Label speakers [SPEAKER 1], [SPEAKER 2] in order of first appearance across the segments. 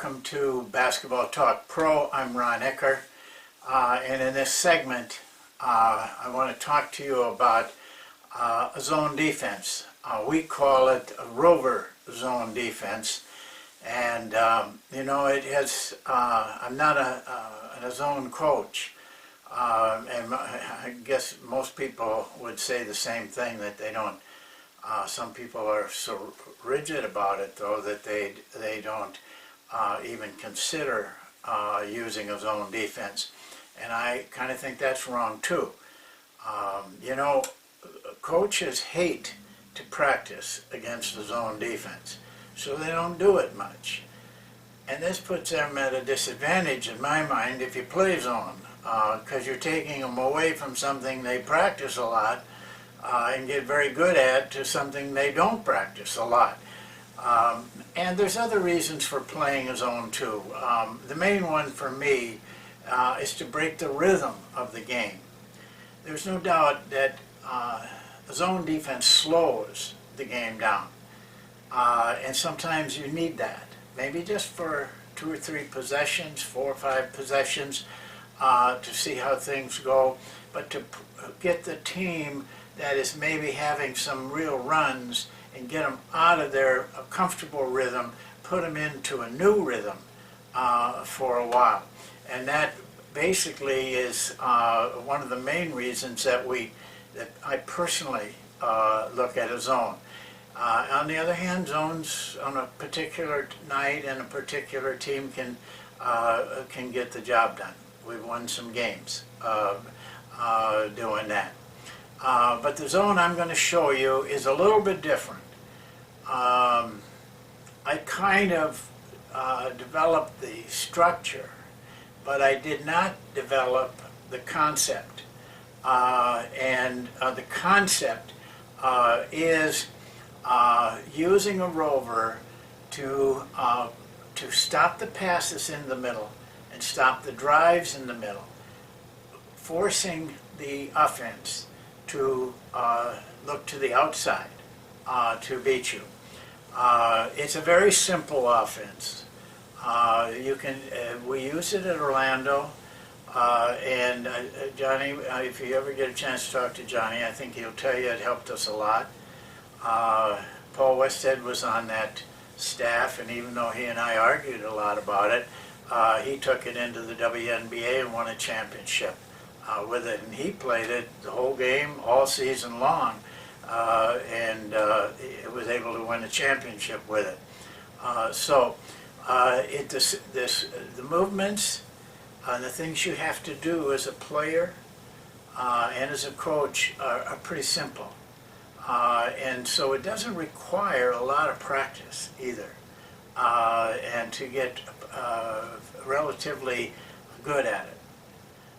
[SPEAKER 1] welcome to Basketball Talk Pro. I'm Ron Ekker, and in this segment, I want to talk to you about a zone defense. We call it a Rover zone defense, and it has. I'm not a zone coach, and I guess most people would say the same thing, that they don't. Some people are so rigid about it, though, that they don't even consider using a zone defense, and I kind of think that's wrong too. Coaches hate to practice against the zone defense, so they don't do it much, and this puts them at a disadvantage in my mind if you play zone, because you're taking them away from something they practice a lot and get very good at, to something they don't practice a lot. And there's other reasons for playing a zone too. The main one for me is to break the rhythm of the game. There's no doubt that zone defense slows the game down, and sometimes you need that. Maybe just for 2 or 3 possessions, 4 or 5 possessions, to see how things go, but to get the team that is maybe having some real runs and get them out of their comfortable rhythm, put them into a new rhythm for a while. And that basically is one of the main reasons that I personally look at a zone. On the other hand, zones on a particular night and a particular team can get the job done. We've won some games doing that. But the zone I'm going to show you is a little bit different. I kind of developed the structure, but I did not develop the concept. The concept is using a rover to stop the passes in the middle and stop the drives in the middle, forcing the offense to look to the outside to beat you. It's a very simple offense. We use it at Orlando, and Johnny, if you ever get a chance to talk to Johnny, I think he'll tell you it helped us a lot. Paul Westhead was on that staff, and even though he and I argued a lot about it, he took it into the WNBA and won a championship with it, and he played it the whole game all season long, and was able to win a championship with it. The movements and the things you have to do as a player and as a coach are pretty simple, and so it doesn't require a lot of practice either, and to get relatively good at it.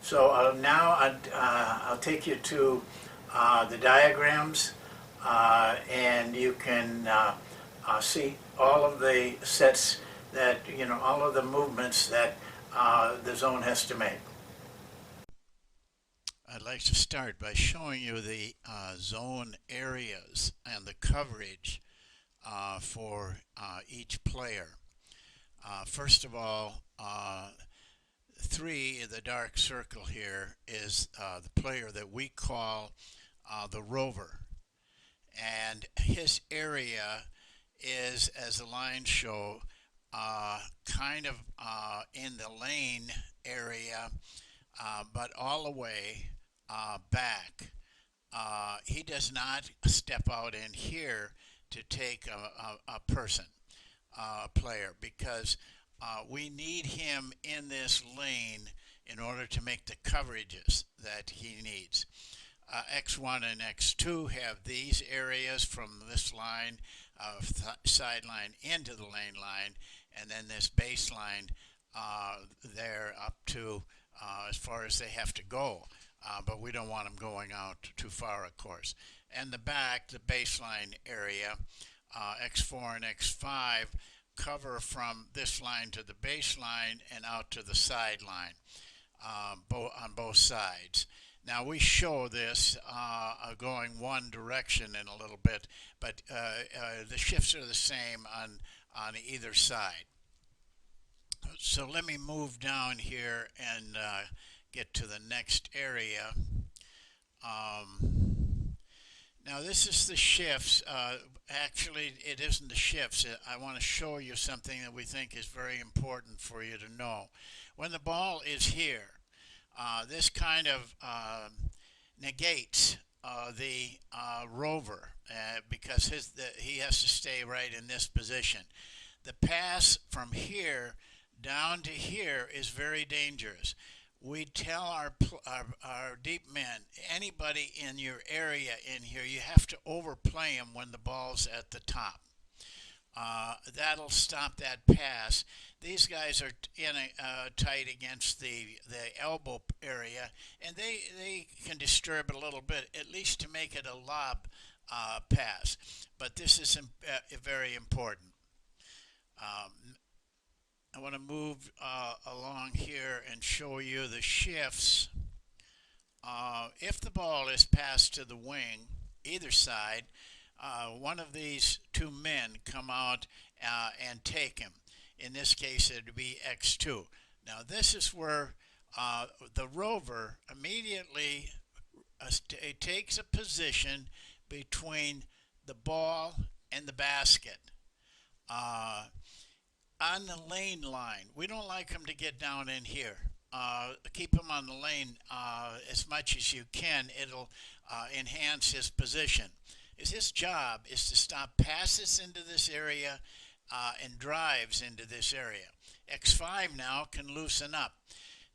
[SPEAKER 1] So now I'll take you to the diagrams, and you can see all of the sets that, all of the movements that the zone has to make. I'd like to start by showing you the zone areas and the coverage for each player. First of all, 3, the dark circle here, is the player that we call the Rover, and his area is, as the lines show, kind of in the lane area, but all the way back. He does not step out in here to take a player, because we need him in this lane in order to make the coverages that he needs. X1 and X2 have these areas from this line, sideline into the lane line, and then this baseline there up to as far as they have to go. But we don't want them going out too far, of course. And the back, the baseline area, X4 and X5, cover from this line to the baseline and out to the sideline on both sides. Now we show this going one direction in a little bit, but the shifts are the same on either side. So let me move down here and get to the next area. Now this is the shifts. Actually, it isn't the shifts. I want to show you something that we think is very important for you to know. When the ball is here, this kind of negates the rover because he has to stay right in this position. The pass from here down to here is very dangerous. We tell our deep men, anybody in your area in here, you have to overplay them when the ball's at the top. That'll stop that pass. These guys are tight against the elbow area, and they can disturb it a little bit, at least to make it a lob pass. But this is very important. Um, I want to move along here and show you the shifts. If the ball is passed to the wing, either side, one of these two men come out and take him. In this case, it would be X2. Now, this is where the rover immediately takes a position between the ball and the basket. Uh, on the lane line. We don't like him to get down in here. Keep him on the lane as much as you can. It'll enhance his position. His job is to stop passes into this area and drives into this area. X5 now can loosen up.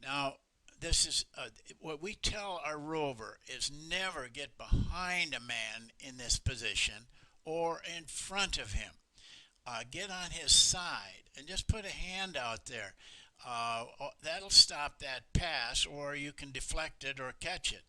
[SPEAKER 1] Now, this is what we tell our rover is never get behind a man in this position or in front of him. Get on his side and just put a hand out there. That'll stop that pass, or you can deflect it or catch it.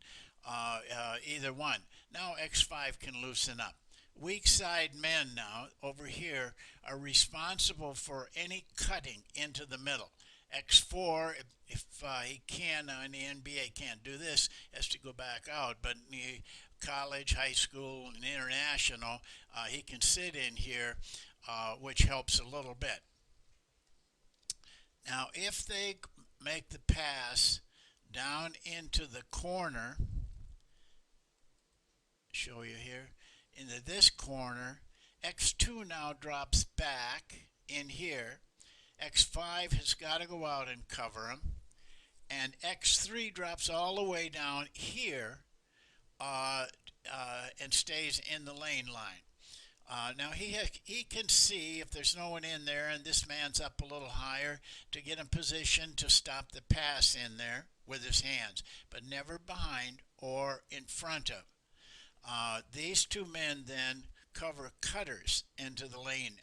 [SPEAKER 1] Either one. Now X5 can loosen up. Weak side men now over here are responsible for any cutting into the middle. X4, if he can, in the NBA can't do this, has to go back out. But in the college, high school, and international, he can sit in here, which helps a little bit. Now, if they make the pass down into the corner, show you here, into this corner, X2 now drops back in here. X5 has got to go out and cover him. And X3 drops all the way down here and stays in the lane line. Now he can see if there's no one in there and this man's up a little higher to get in position to stop the pass in there with his hands, but never behind or in front of. These two men then cover cutters into the lane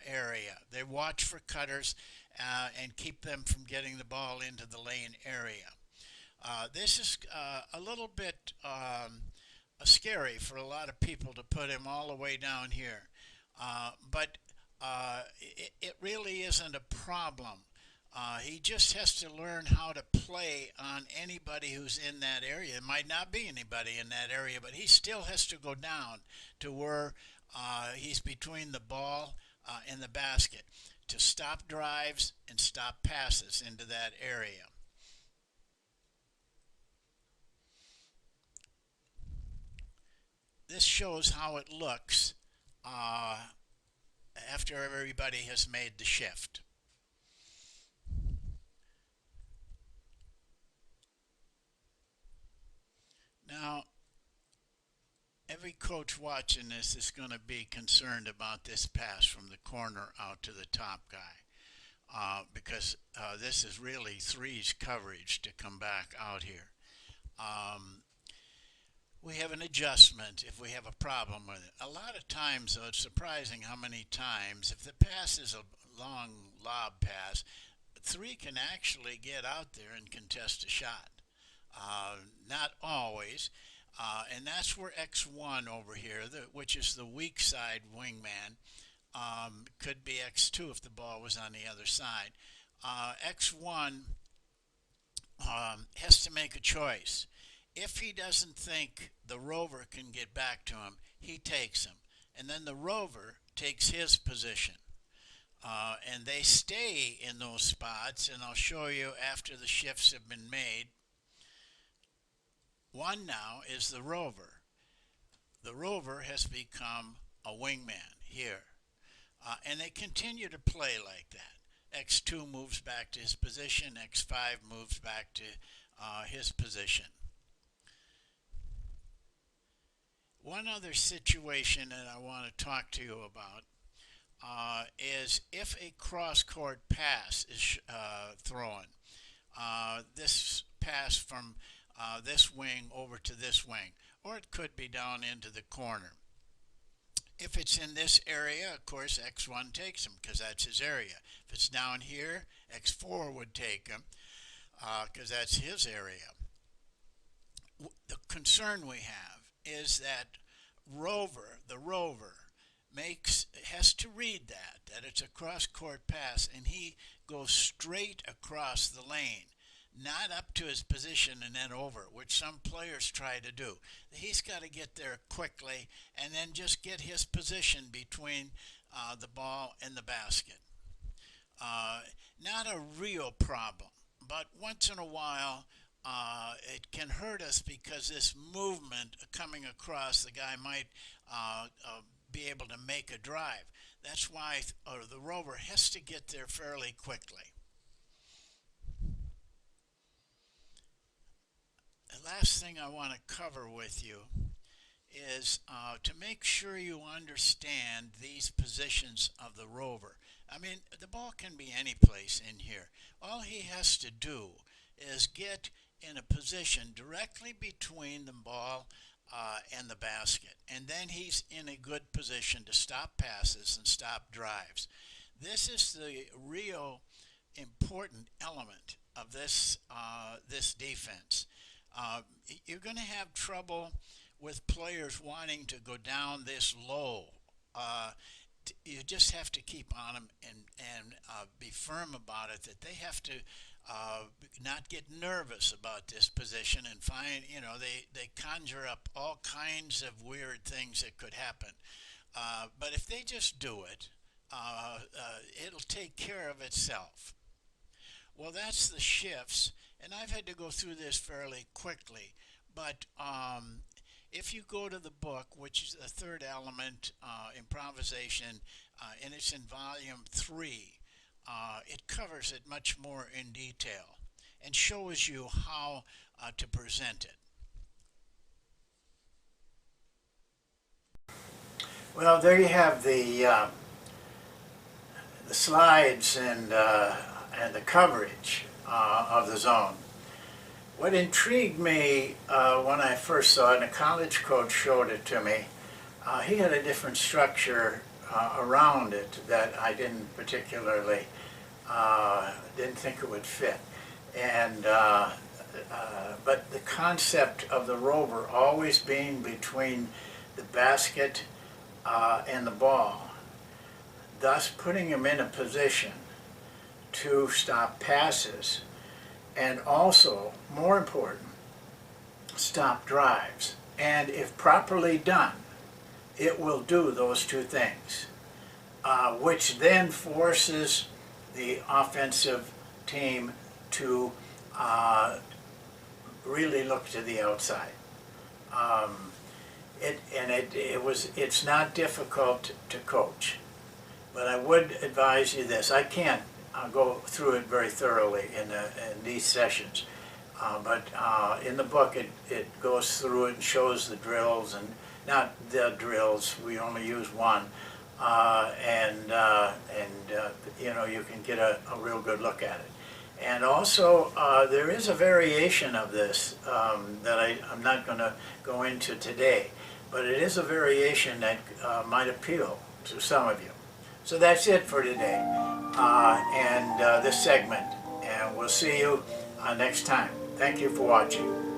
[SPEAKER 1] area. They watch for cutters and keep them from getting the ball into the lane area. This is a little bit scary for a lot of people to put him all the way down here. But it really isn't a problem. He just has to learn how to play on anybody who's in that area. It might not be anybody in that area, but he still has to go down to where he's between the ball and the basket to stop drives and stop passes into that area. This shows how it looks after everybody has made the shift. Now, every coach watching this is going to be concerned about this pass from the corner out to the top guy because this is really three's coverage to come back out here. Um, we have an adjustment if we have a problem with it. A lot of times, though, it's surprising how many times, if the pass is a long lob pass, three can actually get out there and contest a shot. Not always. And that's where X1 over here, which is the weak side wingman, could be X2 if the ball was on the other side. X1 has to make a choice. If he doesn't think the rover can get back to him, he takes him. And then the rover takes his position. and they stay in those spots, and I'll show you after the shifts have been made. One now is the Rover. The Rover has become a wingman here, and they continue to play like that. X2 moves back to his position, X5 moves back to his position. One other situation that I want to talk to you about is if a cross-court pass is thrown. This pass from this wing over to this wing, or it could be down into the corner. If it's in this area, of course, X1 takes him because that's his area. If it's down here, X4 would take him because that's his area. The concern we have is that the Rover, has to read that it's a cross-court pass, and he goes straight across the lane, not up to his position and then over, which some players try to do. He's got to get there quickly and then just get his position between the ball and the basket. Not a real problem, but once in a while it can hurt us because this movement coming across, the guy might be able to make a drive. That's why the Rover has to get there fairly quickly. The last thing I want to cover with you is to make sure you understand these positions of the Rover. I mean, the ball can be any place in here. All he has to do is get in a position directly between the ball and the basket, and then he's in a good position to stop passes and stop drives. This is the real important element of this defense. You're going to have trouble with players wanting to go down this low. You just have to keep on them and be firm about it, that they have to not get nervous about this position and find, they conjure up all kinds of weird things that could happen. But if they just do it, it'll take care of itself. Well, that's the shifts, and I've had to go through this fairly quickly, but if you go to the book, which is the third element, improvisation, and it's in volume 3, it covers it much more in detail and shows you how to present it. Well, there you have the slides and the coverage of the zone. What intrigued me when I first saw it, and a college coach showed it to me, he had a different structure around it that I didn't particularly, didn't think it would fit. And but the concept of the Rover always being between the basket and the ball, thus putting him in a position to stop passes, and also, more important, stop drives. And if properly done, it will do those two things, which then forces the offensive team to really look to the outside. It's not difficult to coach, but I would advise you this. I can't go through it very thoroughly in these sessions, but in the book it goes through it and shows the drills, and not the drills, we only use one, you can get a real good look at it. And also there is a variation of this that I'm not going to go into today, but it is a variation that might appeal to some of you. So that's it for today and this segment, and we'll see you next time. Thank you for watching.